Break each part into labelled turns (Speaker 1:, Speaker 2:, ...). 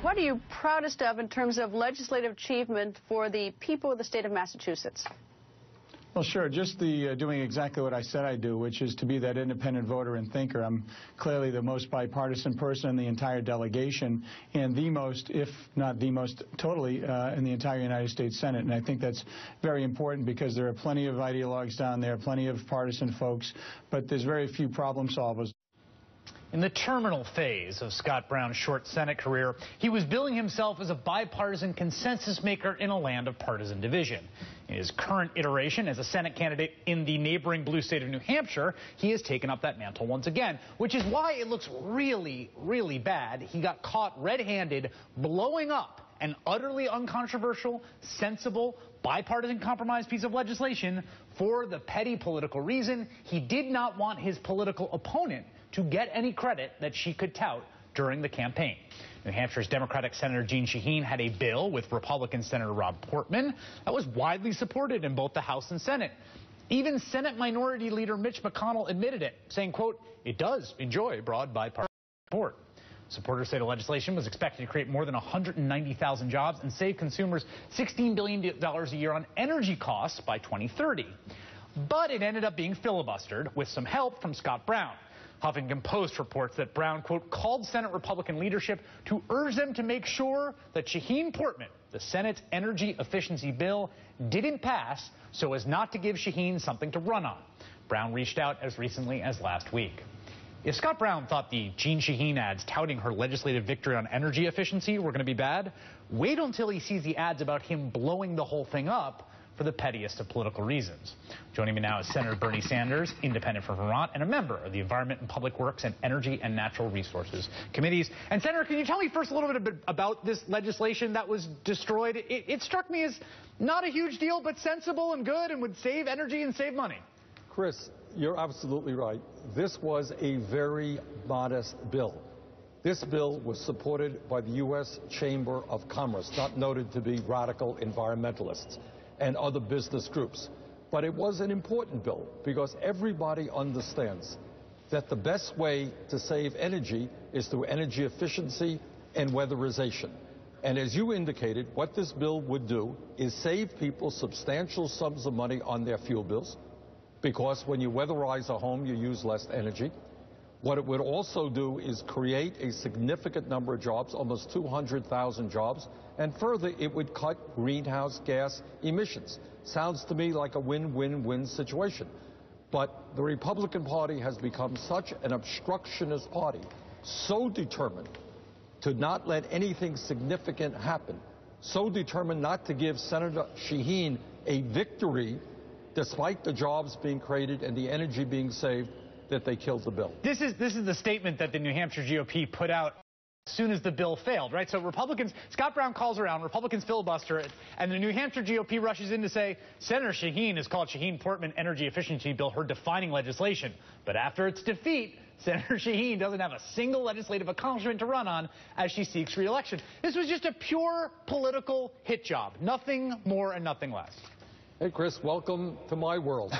Speaker 1: What are you proudest of in terms of legislative achievement for the people of the state of Massachusetts?
Speaker 2: Well, sure. Just doing exactly what I said I'd do, which is to be that independent voter and thinker. I'm clearly the most bipartisan person in the entire delegation and the most, if not the most, totally in the entire United States Senate. And I think that's very important because there are plenty of ideologues down there, plenty of partisan folks, but there's very few problem solvers.
Speaker 3: In the terminal phase of Scott Brown's short Senate career, he was billing himself as a bipartisan consensus maker in a land of partisan division. In his current iteration as a Senate candidate in the neighboring blue state of New Hampshire, he has taken up that mantle once again, which is why it looks really, really bad. He got caught red-handed blowing up an utterly uncontroversial, sensible, bipartisan compromise piece of legislation for the petty political reason he did not want his political opponent to get any credit that she could tout during the campaign. New Hampshire's Democratic Senator Jeanne Shaheen had a bill with Republican Senator Rob Portman that was widely supported in both the House and Senate. Even Senate Minority Leader Mitch McConnell admitted it, saying, quote, "It does enjoy broad bipartisan support." Supporters say the legislation was expected to create more than 190,000 jobs and save consumers $16 billion a year on energy costs by 2030. But it ended up being filibustered with some help from Scott Brown. Huffington Post reports that Brown, quote, called Senate Republican leadership to urge them to make sure that Shaheen Portman, the Senate's energy efficiency bill, didn't pass so as not to give Shaheen something to run on. Brown reached out as recently as last week. If Scott Brown thought the Jeanne Shaheen ads touting her legislative victory on energy efficiency were going to be bad, wait until he sees the ads about him blowing the whole thing up for the pettiest of political reasons. Joining me now is Senator Bernie Sanders, independent from Vermont, and a member of the Environment and Public Works and Energy and Natural Resources Committees. And Senator, can you tell me first a little bit about this legislation that was destroyed? It struck me as not a huge deal, but sensible and good and would save energy and save money.
Speaker 4: Chris, you're absolutely right. This was a very modest bill. This bill was supported by the U.S. Chamber of Commerce, not noted to be radical environmentalists and other business groups. But it was an important bill because everybody understands that the best way to save energy is through energy efficiency and weatherization. And as you indicated, what this bill would do is save people substantial sums of money on their fuel bills, because when you weatherize a home, you use less energy. What it would also do is create a significant number of jobs, almost 200,000 jobs, and further, it would cut greenhouse gas emissions. Sounds to me like a win-win-win situation. But the Republican Party has become such an obstructionist party, so determined to not let anything significant happen, so determined not to give Senator Shaheen a victory despite the jobs being created and the energy being saved, that they killed the bill.
Speaker 3: This is the statement that the New Hampshire GOP put out as soon as the bill failed, right? So Republicans, Scott Brown calls around, Republicans filibuster it, and the New Hampshire GOP rushes in to say, Senator Shaheen has called Shaheen Portman energy efficiency bill her defining legislation. But after its defeat, Senator Shaheen doesn't have a single legislative accomplishment to run on as she seeks re-election. This was just a pure political hit job. Nothing more and nothing less.
Speaker 4: Hey, Chris, welcome to my world.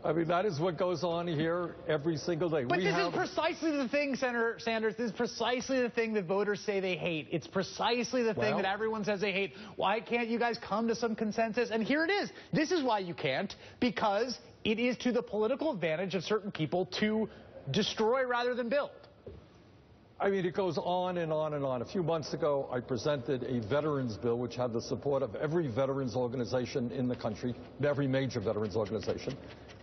Speaker 4: I mean, that is what goes on here every single day.
Speaker 3: But this is precisely the thing, Senator Sanders. This is precisely the thing that voters say they hate. It's precisely the thing that everyone says they hate. Why can't you guys come to some consensus? And here it is. This is why you can't, because it is to the political advantage of certain people to destroy rather than build.
Speaker 4: I mean, it goes on and on and on. A few months ago, I presented a veterans bill which had the support of every veterans organization in the country, every major veterans organization.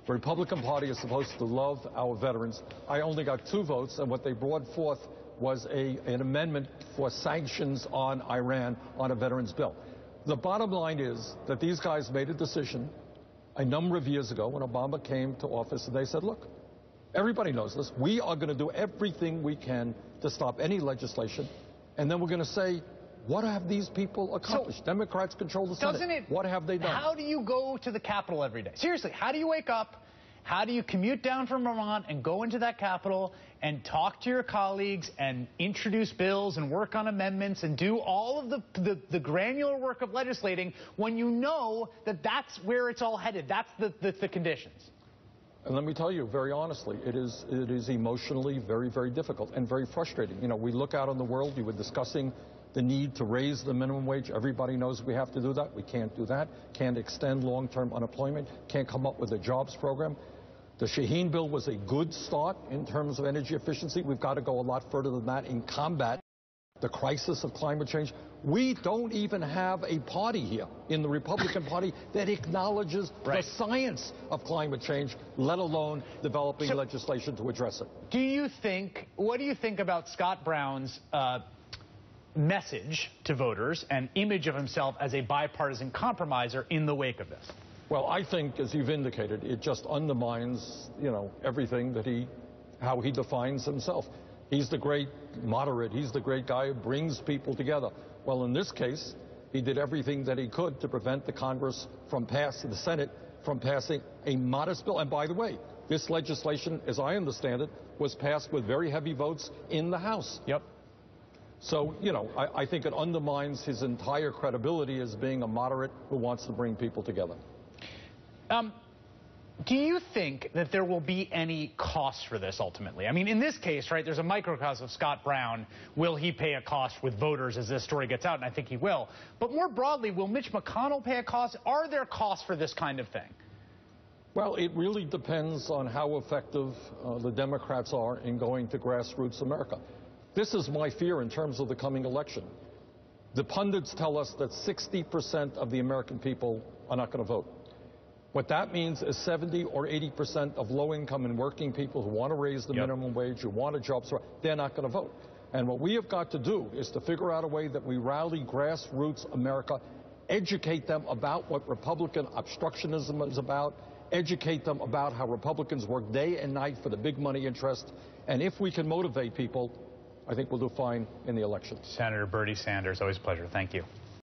Speaker 4: The Republican Party is supposed to love our veterans. I only got 2 votes, and what they brought forth was an amendment for sanctions on Iran on a veterans bill. The bottom line is that these guys made a decision a number of years ago when Obama came to office, and they said, look, everybody knows this. We are going to do everything we can to stop any legislation, and then we're going to say, what have these people accomplished? Democrats control the Senate. What have they done?
Speaker 3: How do you go to the Capitol every day? Seriously, how do you wake up? How do you commute down from Vermont and go into that Capitol and talk to your colleagues and introduce bills and work on amendments and do all of the granular work of legislating when you know that that's where it's all headed? That's the conditions.
Speaker 4: And let me tell you very honestly, it is emotionally very, very difficult and very frustrating. You know, we look out in the world, you were discussing the need to raise the minimum wage. Everybody knows we have to do that. We can't do that. Can't extend long-term unemployment. Can't come up with a jobs program. The Shaheen bill was a good start in terms of energy efficiency. We've got to go a lot further than that in combat the crisis of climate change. We don't even have a party here in the Republican Party that acknowledges the science of climate change, let alone developing legislation to address it.
Speaker 3: What do you think about Scott Brown's message to voters and image of himself as a bipartisan compromiser in the wake of this?
Speaker 4: Well, I think, as you've indicated, it just undermines, you know, everything that how he defines himself. He's the great moderate. He's the great guy who brings people together. Well, in this case, he did everything that he could to prevent the Congress from passing, the Senate from passing a modest bill. And by the way, this legislation, as I understand it, was passed with very heavy votes in the House.
Speaker 3: Yep.
Speaker 4: So, you know, I think it undermines his entire credibility as being a moderate who wants to bring people together.
Speaker 3: Do you think that there will be any cost for this ultimately? I mean, in this case, right, there's a microcosm of Scott Brown. Will he pay a cost with voters as this story gets out? And I think he will. But more broadly, will Mitch McConnell pay a cost? Are there costs for this kind of thing?
Speaker 4: Well, it really depends on how effective the Democrats are in going to grassroots America. This is my fear in terms of the coming election. The pundits tell us that 60% of the American people are not going to vote. What that means is 70 or 80% of low-income and working people who want to raise the minimum wage, who want a job, they're not going to vote. And what we have got to do is to figure out a way that we rally grassroots America, educate them about what Republican obstructionism is about, educate them about how Republicans work day and night for the big money interest. And if we can motivate people, I think we'll do fine in the election.
Speaker 3: Senator Bernie Sanders, always a pleasure. Thank you.